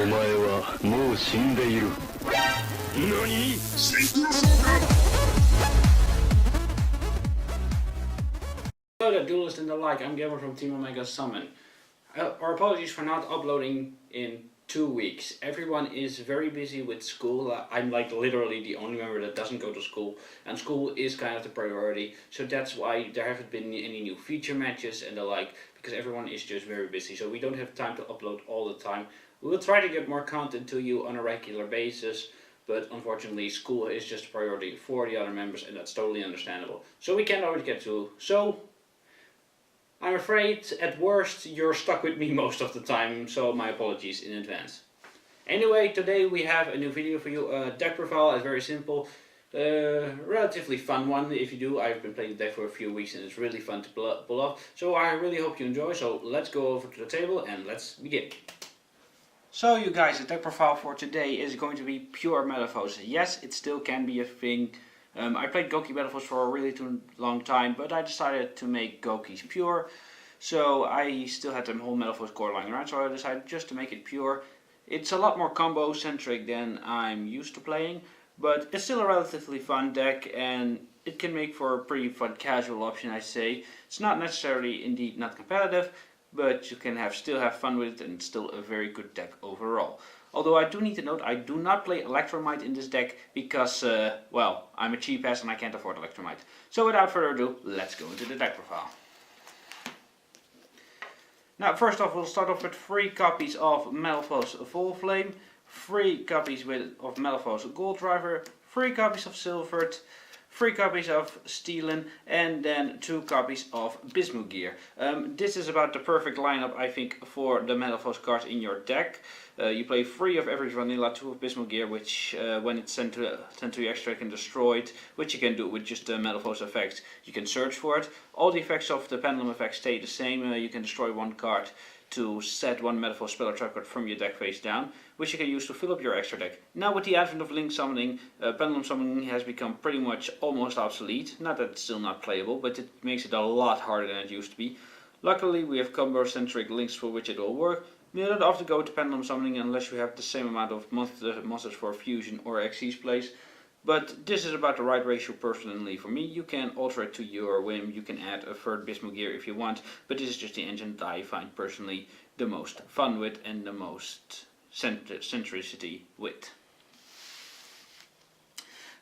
お前はもう死んでいる。何？ Hello there, duelists and the like. I'm Gamer from Team Omega Summon. Our apologies for not uploading in 2 weeks. Everyone is very busy with school. I'm like literally the only member that doesn't go to school, and school is kind of the priority. So that's why there haven't been any new feature matches and the like, because everyone is just very busy. So we don't have time to upload all the time. We will try to get more content to you on a regular basis, but unfortunately school is just a priority for the other members, and that's totally understandable. So we can't always get to. So I'm afraid, at worst, you're stuck with me most of the time, so my apologies in advance. Anyway, today we have a new video for you. Deck profile is very simple, relatively fun one if you do. I've been playing the deck for a few weeks and it's really fun to pull off, so I really hope you enjoy. So let's go over to the table and let's begin. So you guys, the deck profile for today is going to be pure Metalfoes. Yes, it still can be a thing. I played Goki Metalfoes for a really too long time, but I decided to make Gokis pure. So I still had the whole Metalfoes core lying around, so I decided just to make it pure. It's a lot more combo centric than I'm used to playing, but it's still a relatively fun deck, and it can make for a pretty fun casual option, I say. It's not necessarily indeed not competitive, but you can still have fun with it, and it's still a very good deck overall. Although I do need to note, I do not play Electromite in this deck because, well, I'm a cheap ass and I can't afford Electromite. So without further ado, let's go into the deck profile. Now, first off, we'll start off with 3 copies of Metalfoes Full Flame, 3 copies of Metalfoes Gold Driver, 3 copies of Silvered, 3 copies of Steelen, and then 2 copies of Bismugear. This is about the perfect lineup, I think, for the Metalfoes cards in your deck. You play 3 of every vanilla, 2 of Bismugear, which when it's sent to your extra can destroy it, which you can do with just the Metalfoes effects. You can search for it. All the effects of the Pendulum effect stay the same. You can destroy 1 card to set 1 Metalfoes spell or trap card from your deck face down, which you can use to fill up your extra deck. Now with the advent of Link Summoning, Pendulum Summoning has become pretty much almost obsolete. Not that it's still not playable, but it makes it a lot harder than it used to be. Luckily we have combo-centric links for which it will work. You don't have to go to Pendulum Summoning unless you have the same amount of monsters for Fusion or Xyz plays. But this is about the right ratio personally for me. You can alter it to your whim, you can add a third Bismugear if you want, but this is just the engine that I find personally the most fun with and the most centricity with.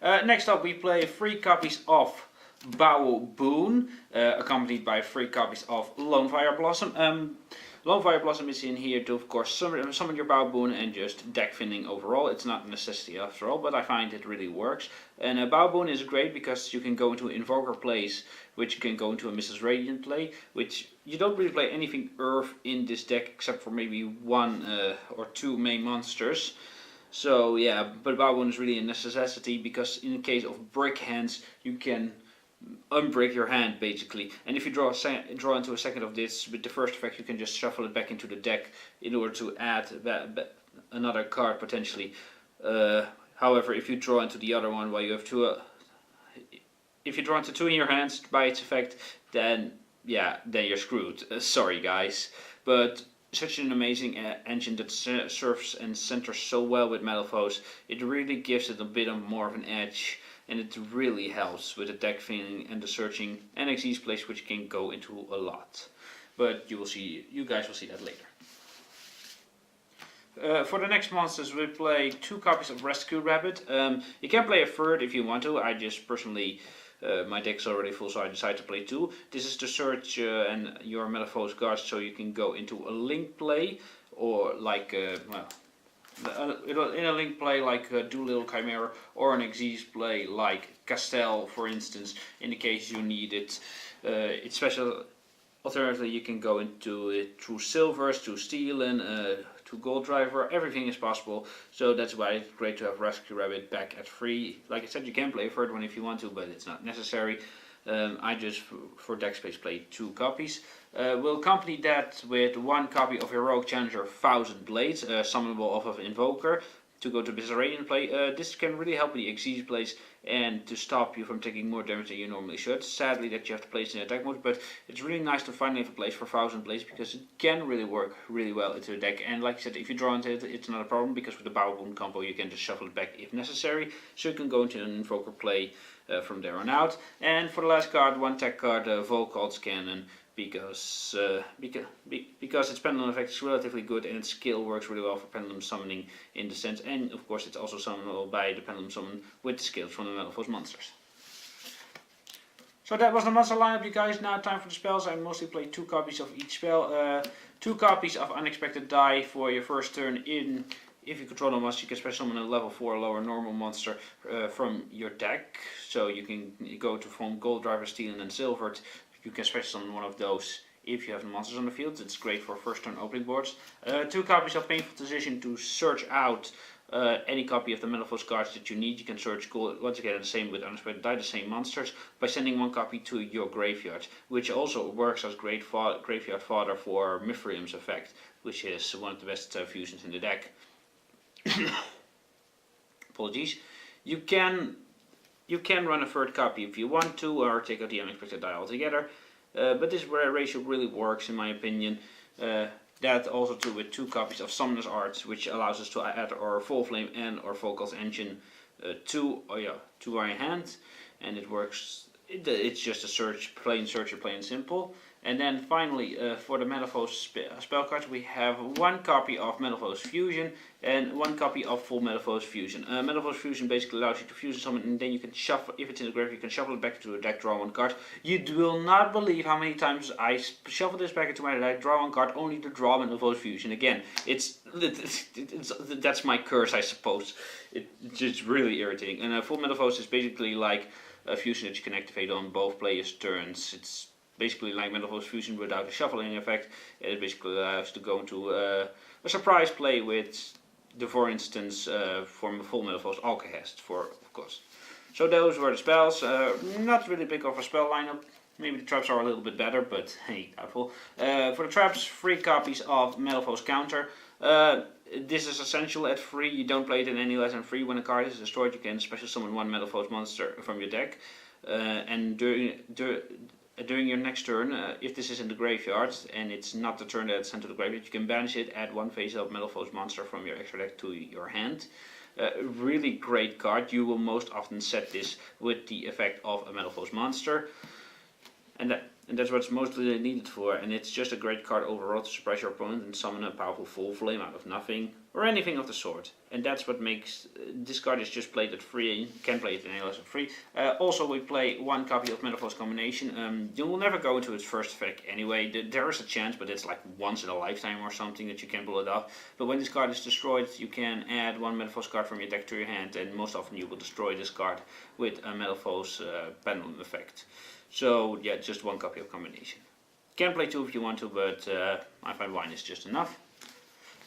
Next up we play 3 copies of Bao Boon, accompanied by 3 copies of Lonefire Blossom. Lonefire Blossom is in here to, of course, summon your Bao Boon and just deck thinning overall. It's not a necessity after all, but I find it really works. And Bao Boon is great because you can go into Invoker plays, which you can go into a Mrs. Radiant play, which you don't really play anything Earth in this deck except for maybe 1 or 2 main monsters. So yeah, but Bao Boon is really a necessity because in the case of brick hands, you can unbreak your hand basically, and if you draw into a second of this with the first effect, you can just shuffle it back into the deck in order to add another card potentially. However, if you draw into the other one while you have 2, if you draw into 2 in your hands by its effect, then yeah, then you're screwed. Sorry guys, but such an amazing engine that serves and centers so well with Metalfoes. It really gives it a bit more of an edge, and it really helps with the deck thinning and the searching and Xyz plays, which can go into a lot. But you guys will see that later. For the next monsters we play 2 copies of Rescue Rabbit. You can play a third if you want to. I just personally, my deck's already full, so I decided to play 2. This is to search and your Metalfoes cards, so you can go into a link play, or like, in a link play like Doolittle Chimera, or an Xyz play like Castell, for instance, in the case you need it. It's special. Alternatively, you can go into it through Silvers, to Steelen, to Gold Driver. Everything is possible, so that's why it's great to have Rescue Rabbit back at 3. Like I said, you can play a third one if you want to, but it's not necessary. I just, for deck space, play 2 copies. We'll accompany that with 1 copy of Heroic Challenger Thousand Blades, summonable off of Invoker. to go to Bizarradian play. This can really help with the Xyz plays and to stop you from taking more damage than you normally should. Sadly that you have to place in attack mode, but it's really nice to finally have a place for 1000 plays because it can really work really well into the deck. And like I said, if you draw into it, it's not a problem because with the Power Wound combo you can just shuffle it back if necessary. So you can go into an Invoker play from there on out. And for the last card, one tech card, Volkald's Cannon. Because its pendulum effect is relatively good and its skill works really well for pendulum summoning in the sense, and of course it's also summonable by the pendulum summon with the skills from the Metalfoes monsters. So that was the monster lineup, you guys. Now time for the spells. I mostly play 2 copies of each spell. 2 copies of Unexpected Die for your first turn. If you control a monster, you can special summon a level 4 or lower normal monster from your deck. So you can go to from Gold, Driver, Steel and Silvered. You can special summon one of those if you have the monsters on the field. It's great for first turn opening boards. 2 copies of Painful Decision to search out any copy of the Metalfoes cards that you need. You can search once again the same with Unexpected Die, the same monsters, by sending 1 copy to your graveyard, which also works as great graveyard fodder for Mithrium's effect, which is one of the best fusions in the deck. Apologies. You can run a 3rd copy if you want to, or take out the Unexpected Die altogether. But this ratio really works in my opinion. That also too with 2 copies of Summoner's Art, which allows us to add our Full Flame and our Volkald's Engine to our hand, and it works. It's just a plain searcher, plain and simple. And then finally, for the Metalfoes spell cards, we have 1 copy of Metalfoes Fusion and 1 copy of Full Metalfoes Fusion. Metalfoes Fusion basically allows you to fuse summon, and then you can shuffle, if it's in the graveyard, you can shuffle it back into a deck, draw 1 card. You will not believe how many times I shuffle this back into my deck, draw 1 card, only to draw Metalfoes Fusion again. That's my curse, I suppose. It's just really irritating. And Full Metalfoes is basically like a fusion that you can activate on both players' turns. It's basically like Metalfoes Fusion without a shuffling effect. It basically allows to go into a surprise play with the, for instance, from Full Metalfoes Alcahest, of course. So those were the spells. Not really big of a spell lineup. Maybe the traps are a little bit better, but hey, doubtful. For the traps, 3 copies of Metalfoes Counter. This is essential at 3. You don't play it in any less than 3. When a card is destroyed, you can special summon 1 Metalfoes monster from your deck. And during your next turn, if this is in the graveyard and it's not the turn that it's sent to the graveyard, you can banish it, add 1 face-up Metalfoes monster from your extra deck to your hand. Really great card. You will most often set this with the effect of a Metalfoes monster. And that's what it's mostly needed for, and it's just a great card overall to surprise your opponent and summon a powerful Full Flame out of nothing, or anything of the sort. And that's what makes this card is just played at 3, and you can play it in any less than 3. Also, we play 1 copy of Metalfoes Combination. You will never go into its first effect anyway. There is a chance, but it's like once in a lifetime or something that you can pull it off. But when this card is destroyed, you can add 1 Metalfoes card from your deck to your hand, and most often you will destroy this card with a Metalfoes Pendulum effect. So yeah, just 1 copy of Combination. Can play 2 if you want to, but I find 1 is just enough.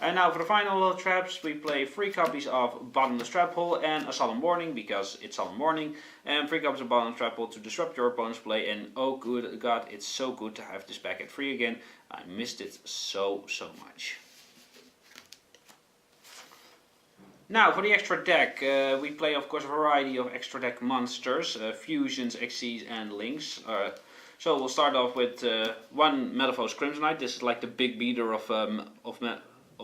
And now for the final traps, we play 3 copies of Bottomless Trap Hole and a Solemn Warning, because it's Solemn Warning, and 3 copies of Bottomless Trap Hole to disrupt your opponent's play. And oh good god, it's so good to have this back at 3 again. I missed it so much. Now for the extra deck, we play of course a variety of extra deck monsters, fusions, Xyz and links. So we'll start off with 1 Metalfoes Crimsonite. This is like the big beater of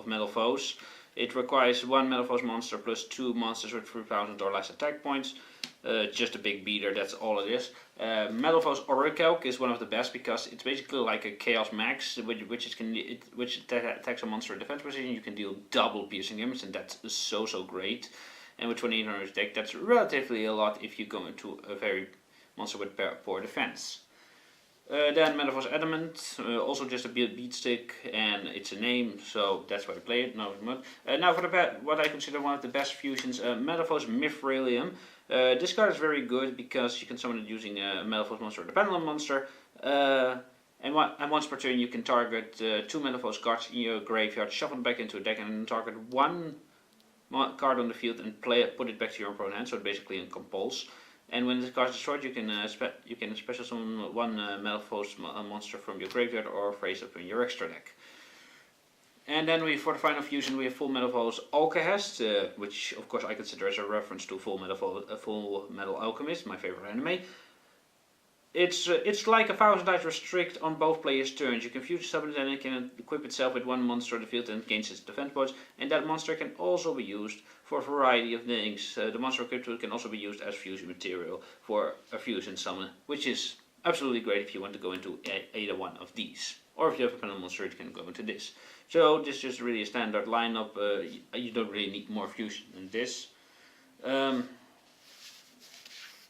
Metalfoes. It requires 1 Metalfoes monster plus 2 monsters with 3000 or less attack points. Just a big beater, that's all it is. Metalfoes Orichalc is one of the best because it's basically like a Chaos Max, which attacks a monster in defense position. You can deal double piercing damage, and that's so great. And with 2800 deck, that's relatively a lot if you go into a very monster with poor defense. Then Metalfoes Adamant, also just a beat stick, and it's a name, so that's why I play it. Now for what I consider one of the best fusions, Metalfoes Mithrilium. This card is very good because you can summon it using a Metalfoes monster or the Pendulum monster. And once per turn you can target 2 Metalfoes cards in your graveyard, shuffle it back into a deck, and then target 1 card on the field and put it back to your opponent's hand, so basically in compulse. And when this card is destroyed, you can special summon 1 Metalfoes monster from your graveyard or phrase up in your extra deck. And then for the final fusion we have Full Metalfoes Alkahest, which of course I consider as a reference to Full Metal Alchemist, my favorite anime. It's like a Thousand Eyes Restrict on both players' turns. You can fuse summon it and it can equip itself with one monster on the field and gains its defense points. And that monster can also be used for a variety of things. The monster equipped with it can also be used as fusion material for a fusion summon, which is absolutely great if you want to go into either one of these. Or if you have a panel monster, you can go into this. So this is just really a standard lineup. You don't really need more fusion than this.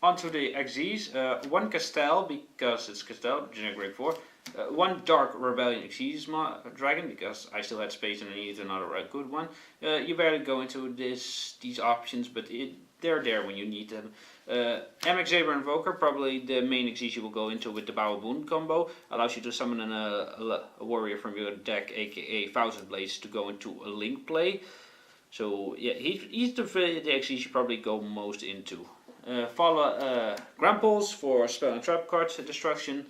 Onto the XZs, one Castel, because it's Castel, generic grade 4. One Dark Rebellion XZ Dragon, because I still had space and I needed another good one. You barely go into these options, but they're there when you need them. MX Saber Invoker, probably the main XZ you will go into with the Bow Boon combo. Allows you to summon a warrior from your deck, aka Thousand Blades, to go into a link play. So yeah, he's the XZ you should probably go most into. Follow Gramples for spell and trap cards destruction.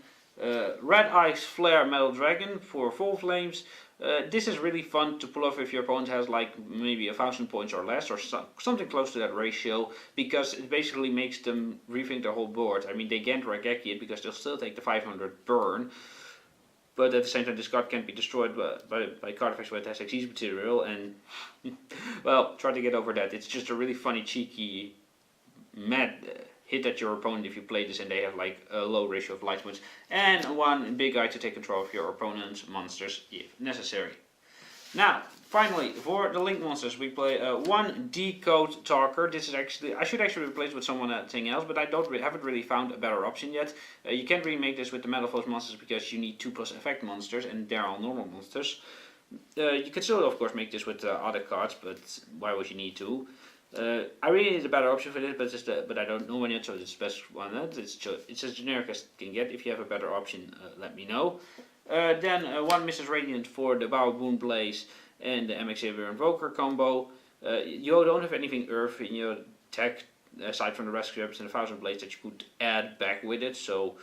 Red Eyes Flare Metal Dragon for full flames. This is really fun to pull off if your opponent has like maybe 1,000 points or less, or something close to that ratio, because it basically makes them rethink their whole board. I mean, they can't Raigeki it because they'll still take the 500 burn, but at the same time this card can't be destroyed by card effects where it has XYZ material, and well, try to get over that. It's just a really funny, cheeky, mad hit at your opponent if you play this and they have like a low ratio of life points, and one big eye to take control of your opponent's monsters if necessary. Now, finally, for the link monsters, we play one Decode Talker. This is actually, I should actually replace with something else, but I haven't really found a better option yet. You can't really make this with the Metalfoes monsters because you need 2+ effect monsters, and they're all normal monsters. You could still, of course, make this with other cards, but why would you need to? I really need a better option for this, but I don't know one yet, so it's the best one. It's as generic as it can get. If you have a better option, let me know. Then one Mrs. Radiant for the Bow Boon Blaze and the MX Saber Invoker combo. You don't have anything Earth in your deck aside from the Rescue Reps and the Thousand Blades that you could add back with it. So,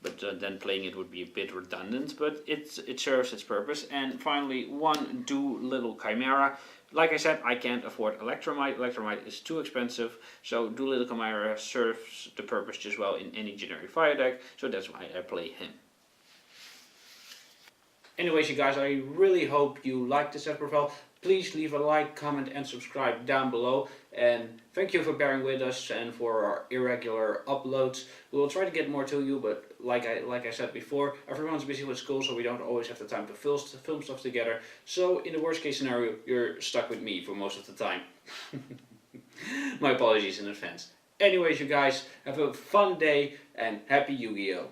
but then playing it would be a bit redundant. But it serves its purpose. And finally, one Doolittle Chimera. Like I said, I can't afford Electromite. Electromite is too expensive, so Doolittle Chimera serves the purpose just well in any generic fire deck, so that's why I play him. Anyways, you guys, I really hope you liked this set profile. Please leave a like, comment and subscribe down below. And thank you for bearing with us and for our irregular uploads. We'll try to get more to you, but like I said before, everyone's busy with school, so we don't always have the time to film stuff together. So in the worst case scenario, you're stuck with me for most of the time. My apologies in advance. Anyways, you guys, have a fun day and happy Yu-Gi-Oh!